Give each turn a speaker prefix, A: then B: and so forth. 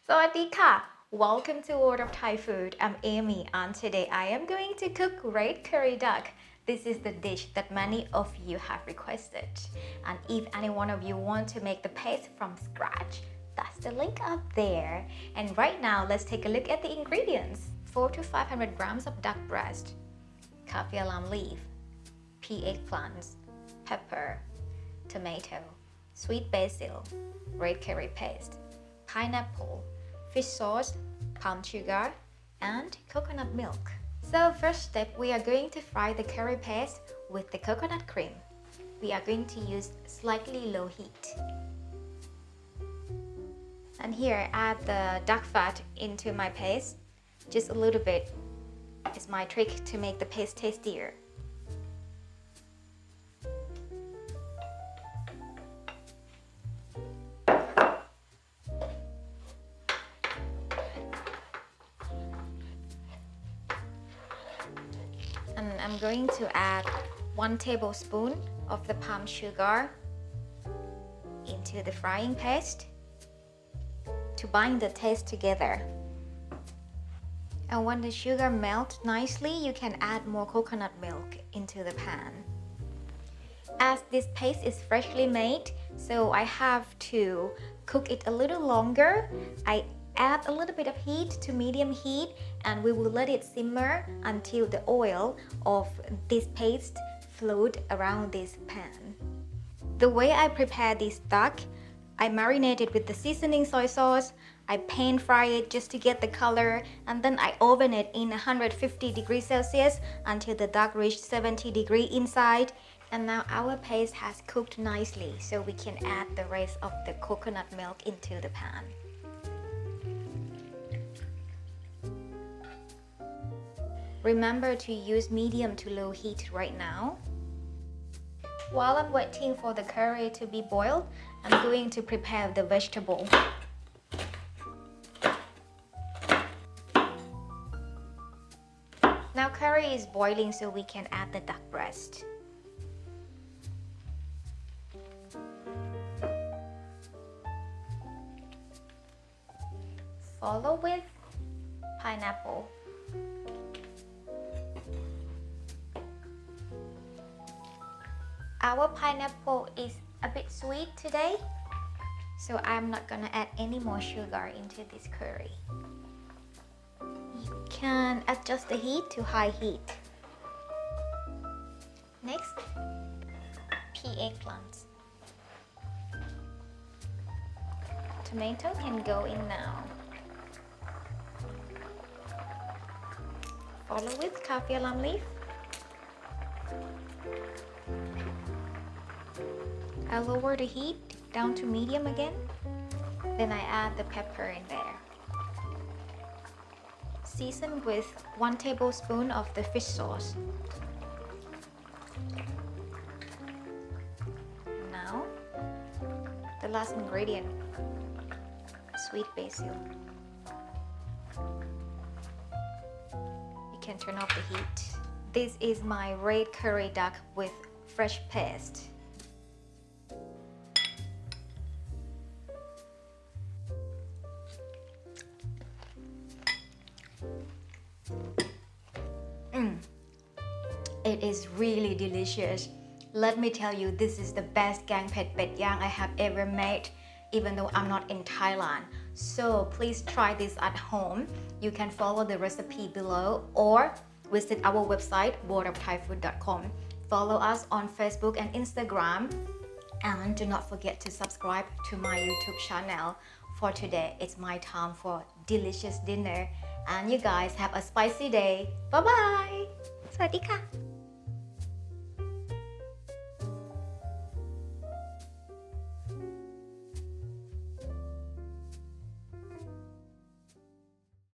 A: Sawadika! Welcome to World of Thai Food. I'm Amy and today I am going to cook red curry duck. This is the dish that many of you have requested. And if any one of you want to make the paste from scratch, that's the link up there. And right now, let's take a look at the ingredients. 400 to 500 grams of duck breast, kaffir lime leaf, pea eggplants, pepper, tomato, sweet basil, red curry paste, pineapple, fish sauce, palm sugar, and coconut milk. So first step, we are going to fry the curry paste with the coconut cream. We are going to use slightly low heat. And here I add the duck fat into my paste. Just a little bit is my trick to make the paste tastier. And I'm going to add 1 tablespoon of the palm sugar into the frying paste to bind the taste together. And when the sugar melts nicely, you can add more coconut milk into the pan. As this paste is freshly made, so I have to cook it a little longer. I add a little bit of heat to medium heat and we will let it simmer until the oil of this paste float around this pan. The way I prepare this duck, I marinate it with the seasoning soy sauce. I pan fry it just to get the color, and then I oven it in 150 degrees Celsius until the duck reached 70 degrees inside. And now our paste has cooked nicely, so we can add the rest of the coconut milk into the pan. Remember to use medium to low heat right now. While I'm waiting for the curry to be boiled, I'm going to prepare the vegetable. Now curry is boiling, so we can add the duck breast. Follow with pineapple. Our pineapple is a bit sweet today, so I'm not gonna add any more sugar into this curry. You can adjust the heat to high heat. Next, pea eggplants. Tomato can go in now. Follow with kaffir lime leaf. I lower the heat down to medium again. Then I add the pepper in there. Season with 1 tablespoon of the fish sauce. Now, the last ingredient, sweet basil. You can turn off the heat. This is my red curry duck with fresh paste. It is really delicious. Let me tell you, this is the best Gaeng Phed Ped Yang I have ever made, even though I'm not in Thailand. So please try this at home. You can follow the recipe below or visit our website worldofthaifood.com. Follow us on Facebook and Instagram. And do not forget to subscribe to my YouTube channel. For today, it's my time for delicious dinner. And you guys have a spicy day. Bye bye! สวัสดีค่ะ